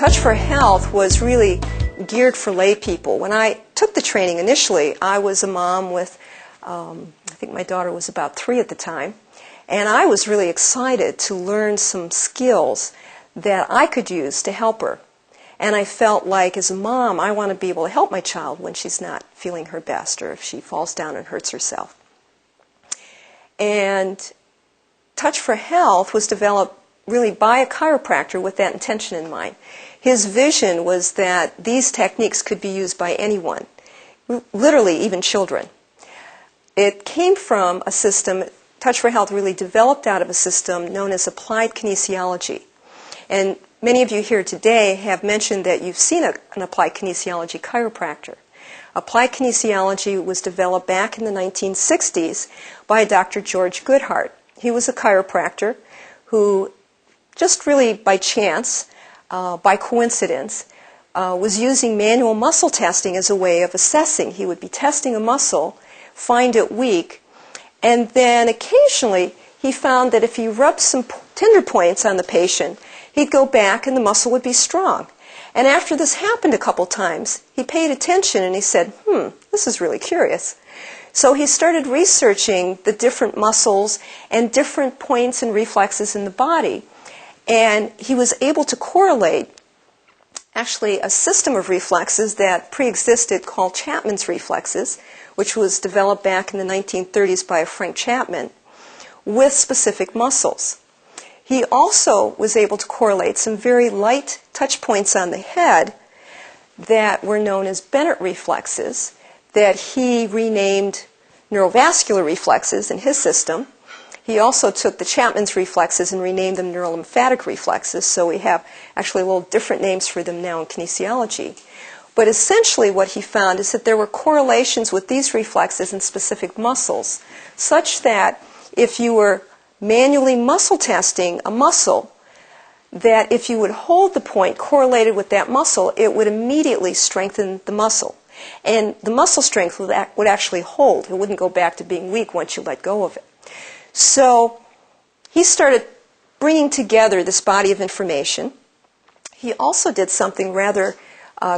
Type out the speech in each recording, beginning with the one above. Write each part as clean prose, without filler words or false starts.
Touch for Health was really geared for lay people. When I took the training initially, I was a mom with, I think my daughter was about 3 at the time, and I was really excited to learn some skills that I could use to help her. And I felt like as a mom, I want to be able to help my child when she's not feeling her best or if she falls down and hurts herself. And Touch for Health was developed really by a chiropractor with that intention in mind. His vision was that these techniques could be used by anyone, literally even children. It came from a system, Touch for Health really developed out of a system known as applied kinesiology. And many of you here today have mentioned that you've seen an applied kinesiology chiropractor. Applied kinesiology was developed back in the 1960s by Dr. George Goodhart. He was a chiropractor who just really by chance, by coincidence, was using manual muscle testing as a way of assessing. He would be testing a muscle, find it weak, and then occasionally he found that if he rubbed some tender points on the patient, he'd go back and the muscle would be strong. And after this happened a couple times, he paid attention and he said, this is really curious. So he started researching the different muscles and different points and reflexes in the body. And he was able to correlate actually a system of reflexes that pre-existed called Chapman's reflexes, which was developed back in the 1930s by Frank Chapman, with specific muscles. He also was able to correlate some very light touch points on the head that were known as Bennett reflexes that he renamed neurovascular reflexes in his system. He also took the Chapman's reflexes and renamed them neurolymphatic reflexes, so we have actually a little different names for them now in kinesiology. But essentially what he found is that there were correlations with these reflexes in specific muscles, such that if you were manually muscle testing a muscle, that if you would hold the point correlated with that muscle, it would immediately strengthen the muscle. And the muscle strength would actually hold. It wouldn't go back to being weak once you let go of it. So he started bringing together this body of information. He also did something rather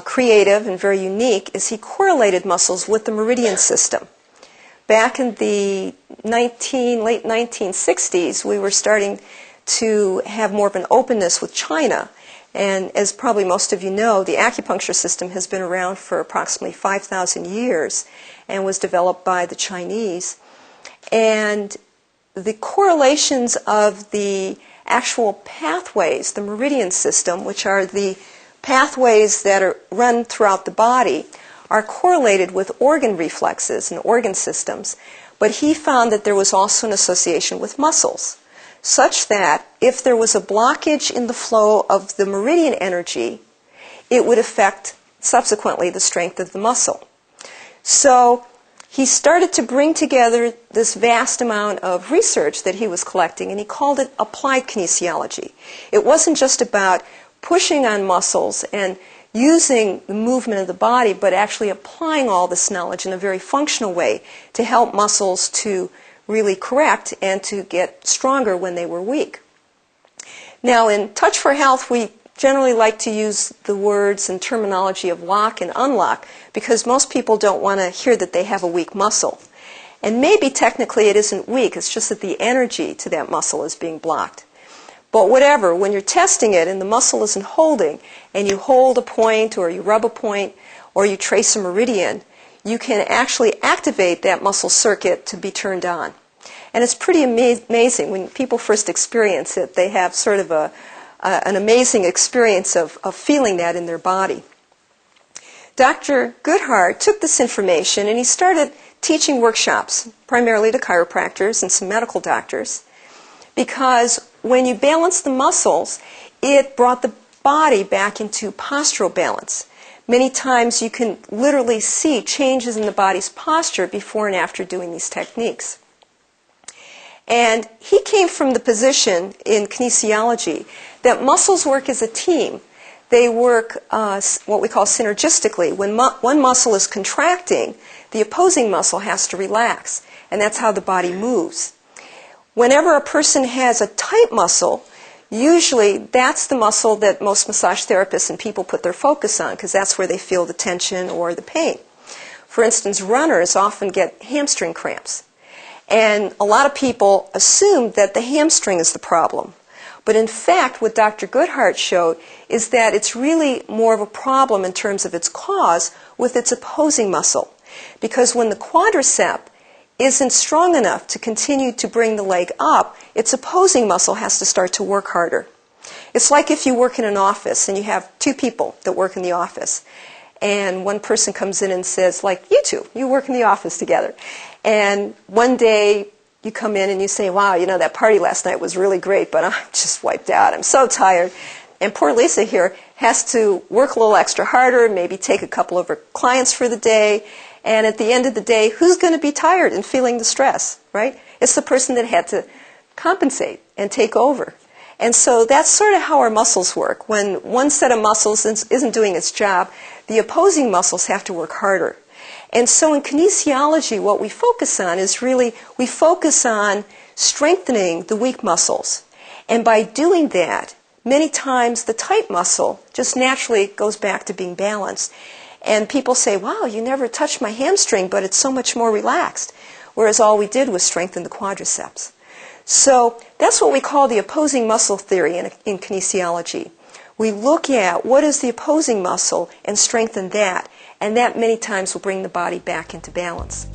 creative and very unique, is he correlated muscles with the Meridian system. Back in the late 1960s, we were starting to have more of an openness with China. And as probably most of you know, the acupuncture system has been around for approximately 5,000 years and was developed by the Chinese. And the correlations of the actual pathways, the Meridian system, which are the pathways that are run throughout the body, are correlated with organ reflexes and organ systems. But he found that there was also an association with muscles, such that if there was a blockage in the flow of the meridian energy, it would affect subsequently the strength of the muscle. So he started to bring together this vast amount of research that he was collecting, and he called it applied kinesiology. It wasn't just about pushing on muscles and using the movement of the body, but actually applying all this knowledge in a very functional way to help muscles to really correct and to get stronger when they were weak. Now in Touch for Health, we generally like to use the words and terminology of lock and unlock because most people don't want to hear that they have a weak muscle. And maybe technically it isn't weak, it's just that the energy to that muscle is being blocked. But whatever, when you're testing it and the muscle isn't holding, and you hold a point or you rub a point or you trace a meridian, you can actually activate that muscle circuit to be turned on. And it's pretty amazing. When people first experience it, they have sort of an amazing experience of feeling that in their body. Dr. Goodhart took this information and he started teaching workshops, primarily to chiropractors and some medical doctors, because when you balance the muscles, it brought the body back into postural balance. Many times you can literally see changes in the body's posture before and after doing these techniques. And he came from the position in kinesiology that muscles work as a team. They work what we call synergistically. When one muscle is contracting, the opposing muscle has to relax, and that's how the body moves. Whenever a person has a tight muscle, Usually that's the muscle that most massage therapists and people put their focus on because that's where they feel the tension or the pain. For instance, runners often get hamstring cramps. And a lot of people assume that the hamstring is the problem. But in fact, what Dr. Goodhart showed is that it's really more of a problem in terms of its cause with its opposing muscle. Because when the quadricep isn't strong enough to continue to bring the leg up, its opposing muscle has to start to work harder. It's like if you work in an office and you have two people that work in the office. And one person comes in and says, like, you two, you work in the office together. And one day you come in and you say, wow, you know, that party last night was really great, but I'm just wiped out. I'm so tired. And poor Lisa here has to work a little extra harder, maybe take a couple of her clients for the day. And at the end of the day, who's going to be tired and feeling the stress, right? It's the person that had to compensate and take over. And so that's sort of how our muscles work. When one set of muscles isn't doing its job, the opposing muscles have to work harder. And so in kinesiology, what we focus on is really, we focus on strengthening the weak muscles. And by doing that, many times the tight muscle just naturally goes back to being balanced. And people say, wow, you never touched my hamstring, but it's so much more relaxed. Whereas all we did was strengthen the quadriceps. So that's what we call the opposing muscle theory in kinesiology. We look at what is the opposing muscle and strengthen that. And that many times will bring the body back into balance.